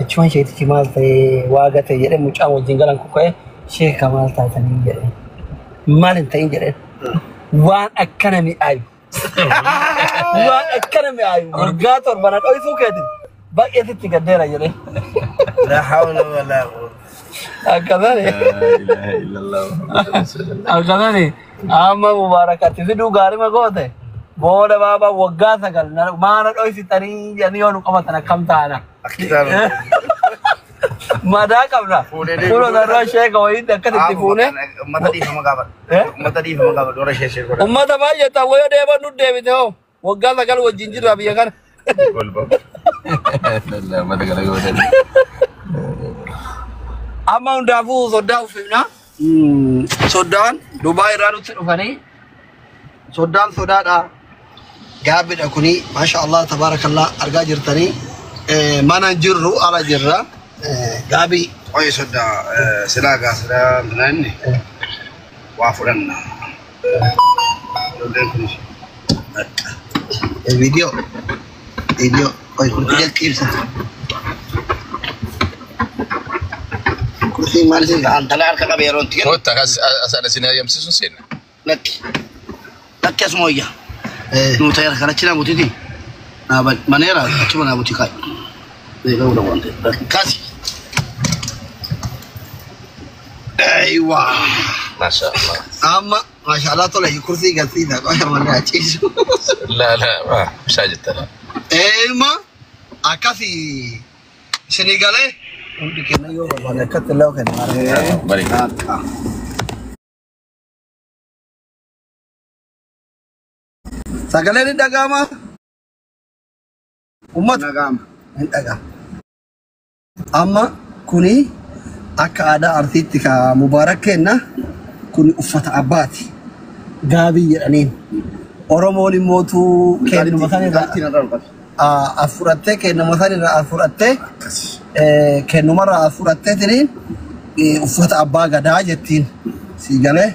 أشوان شيء تجمال في واقع يجري مجام وجنجلان كوكاي شيء كمال تاتني يجري مال انت يجري وان أكنمي أي وان أكنمي أي مرجاتور بنات أي سو كده بقى تتقدر يجري لا حول ولا قوة أكذاني لا إله إلا الله أكذاني أما مباركات تزيدوا غاري ما قوته بودا بابا وقاسا قال ما نروي ستاني يعني يوم كم كم تانا أكيد ما دا كمنا كلو نروي شيء كوي دكتة تفونه ما تدي هم قابل ما تدي هم قابل دورة شيء أمة تبا يتاوي ديبا نود ديبي تهو وقاسا قال وجنجر ربي كان لا ما تقول أقول أما ندافو صدام فينا صدام دبي رانو تروفاني صدام صدام قابل أكوني ما شاء الله تبارك الله أرجع جرتني ما نجرو على جرة قابي أي صدا سلاقة سلا مناني وافرنا الفيديو أي كل كده كيف سنت كل شيء ما لازم أنت لا أركب بيرون تيجي هو تاس أسأل سنة يمسسون سنة لك اسمه إياه نوتير كنا تينا بوتيتي نابل منيرة أشوفنا بوتيكاي ده لو وانت كاسي أيوة ما شاء الله أما ما شاء الله طلع كرسي قصيدة ما ما نعيش لا ما مش حاجة ترى إلما أكاسي سنغالي أنت كنا يوم ما كتلوا كنا بريء سأقول لك دعامة umat نعم endaga amma kuni akka ada artiitti ka mubarak kenna kuni uffata abbaati gaabii jedhaniin oromoon mootu kennu masanirra afuratte kennu masanirra afuratte kennu marra afuratte tiniin uffata abbaa gadaa jettiin sigalee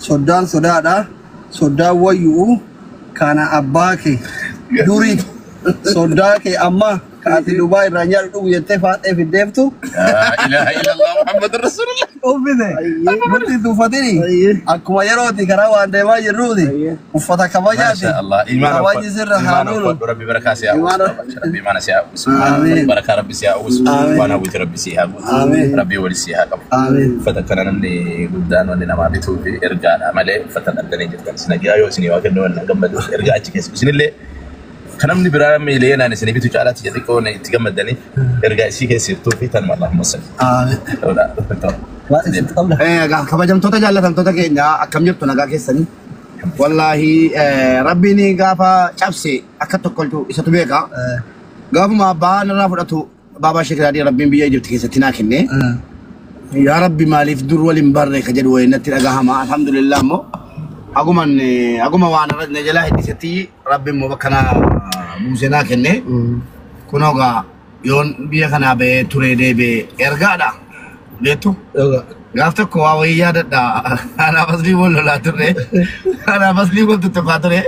soddaan sodaadha soddaan wayyuu kana abbaa ke durii صدق أما كاتي دبي رانيال دوب يتفق في الدفتو لا إله إلا الله محمد رسول الله أوبده بنتي دوفتني أكما يروتي كراوا عند ما يرودي وفتح كباجاتي ما شاء الله إيمان ربي بركات يا ربي ما نسيا بركة ربي سيا وأنا ويت ربي سيا ربي ولي سيا فتكنا نمني قدام وننا ما بيتو إرجع عمله فتنا الدنيا جدا سنجي أيوة سني وكنا نقمد إرجع أشكيس بسم الله خنمني برام إلينا أنا سنبي تجعلت يدكون يتجمد دني إرجع شيء كسر توفي تنم الله مسلم ولا كبجم توتا جالة توتا كينيا أكمل جبتنا كيسني والله ربي ني غافا شافسي أكتر كلتو إستوبيكا غاف ما بان رافضتو بابا شكرا دي ربي بيجي جبت كيستنا كني يا ربي مالي في دور ولي مبارك كجد وين نتلا غاما الحمد لله مو أقوم وانا نجلا هديتي ربي مبكنا موزنا كني كنوغا يون بيخنا بتوريدي بإرجادا ليتو غافتك كواوية دا أنا بس لي بقول لا ترى أنا بس لي بقول تتفاتره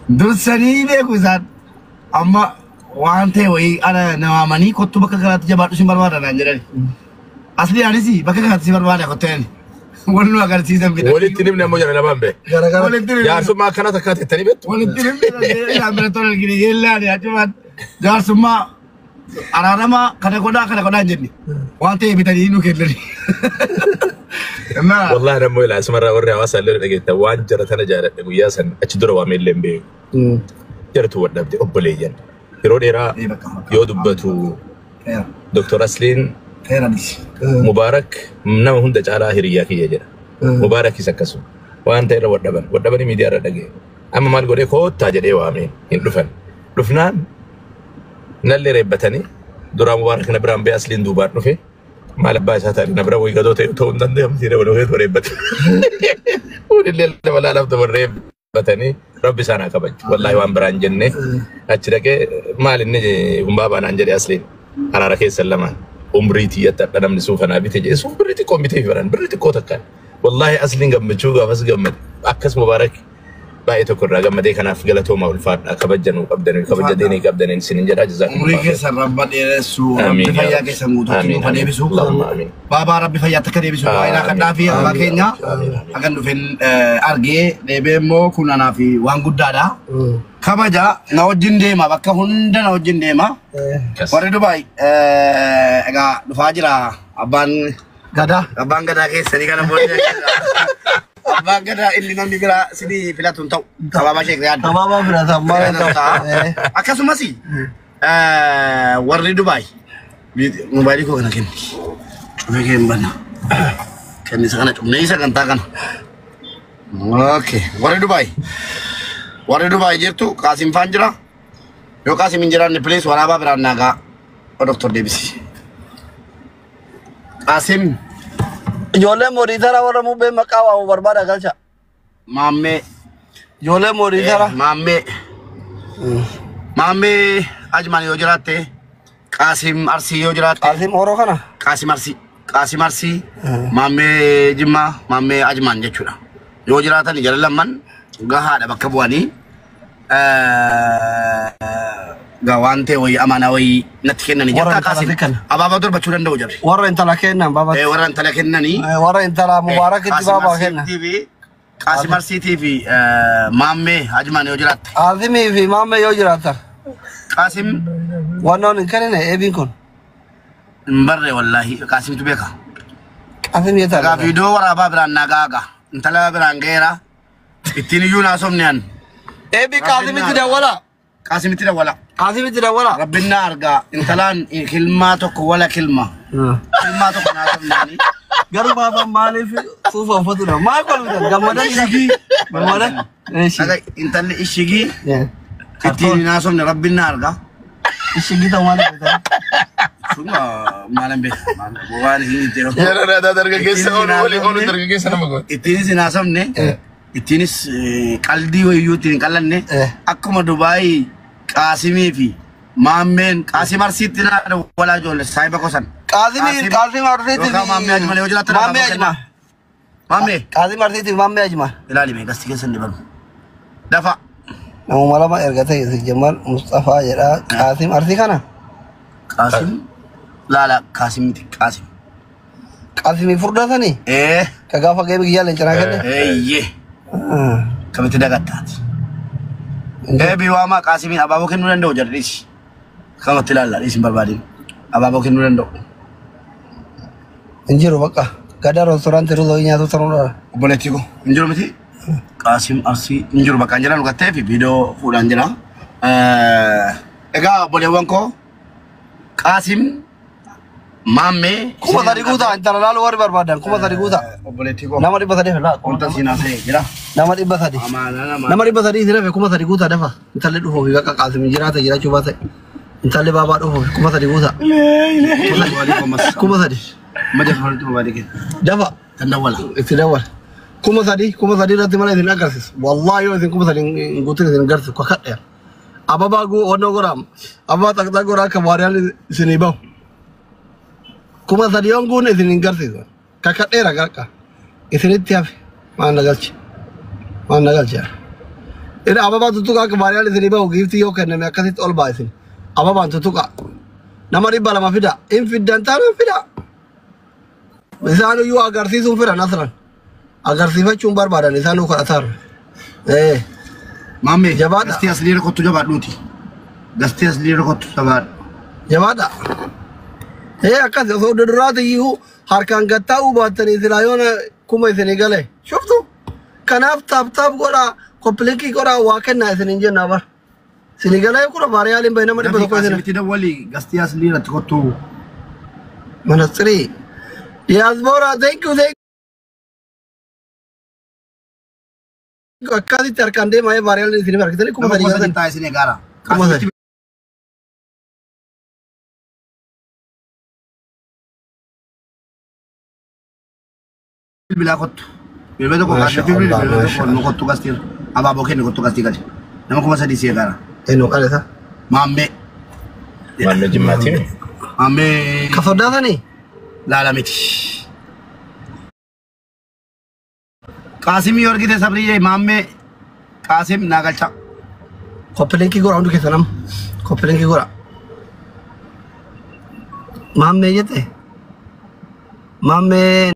درسني ليه كوزان أما وانته وي أنا نوامني كتب بكرة جبارة شو برباد أنا نجري أصلي أنا سي بكرة شو برباد أنا كتير ولو أقدر تيجي بيت ولد تنين من مجرد نبام به جالس ما كانت كاتة تاني بيت ولد تنين يا بريتون الجري يلا يا جماعة جالس ما أنا ما كنا جني وانت بتجي إنه كذي ما والله أنا مويل أسمر أوري أوصل لرجع توان جرت أنا جرت وياسن أشدر واميل لمبي جرت ورد بدي أبليجن يروديرا يودبتو دكتور أسلين مبارك نما هند جعل هريا كي يجرا مبارك يسكسو وانت يرى ودبن ميديا ردقي أما مال قولي خود تاجر وامين يندفن دفنان نالي ريبتني درا مبارك نبرام بأسلين دوبار نفي ما لباس هتا نبرا ويقدو تون دندهم تيرا ولو غير ريبت ولله ولا لفظ ريبتني ربي سانا كبج والله وان بران جنة أشرك مال النجى بابا نانجري أسلين أنا ركيز سلمان umriti yatta kadam ni sufa na bite je sun biriti ko bite firan biriti ko takka wallahi aslin gam chuga bas gam akkas mubarak باي تكون رقم مدي كان في قلته ما الفات كبجنوا كبجديني كبدنين سنين جرا جزاكم الله أمريكا سر رب الرسول ربي فيا كيسموتو كيلو فدي بسوق بابا ربي فيا تكدي بسوق أنا كنا في أماكننا أكن فين أرجع دبيمو كنا نافي وانغود دادا كبجا نوجين ديما بكا هندا نوجين ديما ورد دبي أجا دفاجرا أبان غدا كيسني كنا بولي Abang kada ini nanti kira sini bila tuntau. Tababa Sheikh Riyad. Tababa berasa mana? Akasu masih. Warni Dubai. Mobile ko kana kin. Bagi mana? Kan isa kana tumne isa kan takan. Okay. Warni Dubai. Warni Dubai jertu Kasim Fanjra. Yo Kasim Injira ni place waraba beranaga. O Dr. Davis. Kasim Ijoollee Mooriitara warra mubbee maqaa waamu barbaada galcha. Maammee. Ijoollee Mooriitara. Maammee Ajmaan yoo jiraatte Qaasim Arsii yoo jiraatte. Qaasim Horoo kana. Qaasim Arsii. Maammee Jimmaa Maammee Ajmaan jechuudha. Yoo jiraatan jala lamaan gahaadha bakka bu'anii. Gawante wayi amana wayi natti kennani jetta Qaasim. Abaaba durbachuu danda'u jarri. Warra intala kennan baaba. Warra intala kennani. Warra intala Mubaarak itti baaba kenna. Qaasim Arsii TV Maammee Ajmaan yoo jiraatte. Qaasimii fi Maammee yoo jiraatan. Qaasim wannoon hin kennine eebiin kun. Mbarre wallahi Qaasimtu beeka. Qaasim yetaa. Gaa viidiyoo waraabaa biraan nagaaga. Intala biraan geera. Ittiin iyyuu naasomniyaan. Eebii Qaasimitti dawwala. Qaasimitti dawwala. Qaasimitti dawwala. Rabbinna argaa intalaan kilmaa tokko wala kilma. Kilmaa tokko naasomniyaani. Garuu baaba maaliif suufa uffatudha? Maal kolfitan? Gammadan ishigii. Gammadan. Intalli ishigii. Ittiin naasomne Rabbinna argaa. Ishigii ta'uu maal beektan? Suma maalan beeka. Waan hin jiru. Yeroo daadaa dargaggeessa oolu dargaggeessa nama goota. Ittiinis naasomne. Ittiinis qaldii wayyuu ittiin qallanne. Akkuma Dubaayii Qaasimii fi Maammeen Qaasim Arsiitti naadha walaa ijoollee saayiba qosan. Qaasim Arsiitti fi Maammee Ajmaan yoo jiraatan. Maammee Ajmaan. Maammee. Qaasim Arsiitti fi Maammee Ajmaan. Ilaali mee gasti keessan dibalu. Dafa. Namuma lama erga ta'e Jamal Mustafaa jedha. Qaasim Arsii kana. Qaasim. Laala Qaasim miti Qaasim. Qaasimii furdatanii. Ka gaafa ga'ee biyya leencanaa kenne. Eeyyee. Kamitti dagattaati. Biwama Qaasimii abaaboo kennuu danda'u jarris. Kamatti ilaalla isin barbaadin. Abaaboo kennuu danda'u. Injiru bakka. Gada restorantii ruzoo nyaatu tanuudha. Obboleettii ko injiru miti. Qaasim Arsii injiru bakka injira nu gattee fi viidiyoo fuudhaan jira. Egaa obboleewwan koo Qaasim Maammee. Kuma sadii guutaa intala laaluu warri barbaadan kuma sadii guutaa. Obboleettii ko. Nama 300 laa. Wanta siinaasee jira. Nama 300. Nama 300 siree kuma sadii guutaa dafa. Intalli dhufuu fi bakka Qaasim jiraata jiraachuu baate. Intalli baabaa dhufuu fi kuma sadii guutaa. Kuma sadii. Maja faltu baadike. Dafa. Tandawala. Itti dawwala. Kuma sadii irratti mana isin agarsiisu. Wallahi yoo isin kuma sadii guutuu isin agarsiisu kakadhe. Ababaa guu onnoo goraam. Ababaa xaqxaq goraa akka waariyaan isinii bahu. Kuma sadii yoon guunne isin agarsiisu. Kakadheera garqa. Isinitti hafe maan nagalche. Maan nagalche. Ina ababaa tuttuqa akka waariyaan isinii bahu giiftii yoo kenname akkasitti ol baa isin. Ababaan tuttuqa. Nama 200 fida. In fiddan taanaan fida. Isaan iyyuu agarsiisuun fira nasran. Agarsiifachuun barbaadan isaan kadhatar. Maammee gasti asli rakottu jabaadhuuti. Gasti asli rakottu jabaadhu. Jabaadha. Akkas osoo duduraati iyyuu harkaan gattaa'uu baattanii silaa yoona kuma isinii galee. Shuftu kanaaf taaptaap godhaa koppilikii godhaa waa kennaa isiniin jennaa bar. Isinii galee kura baariyaaliin bahe nama 100 isin. Miti dawwali gasti asli irratti kottu. Manastirii. Diaspora, thank you. Akkasitti harkaan deemaa baariyaal isin argitanii kuma sadii galan taa'e isin egaara. Kuma sadii. Bilbilaa kottu. Bilbila tokko kaasee bilbila tokko nu kottu gastiin abaaboo kennu kottu gastii gadi. Nama kuma sadii si egaara. Eenyu qalesa? Maammee. Maammee Jimmaatiin. Maammee. Ka sodaatanii? Laala miti. Qaasimii yoo argite sabrii maammee قاسم ناقلتا Koppelenki gora hundu keessa nam. Koppelenki gora. Maammee jette. Maammee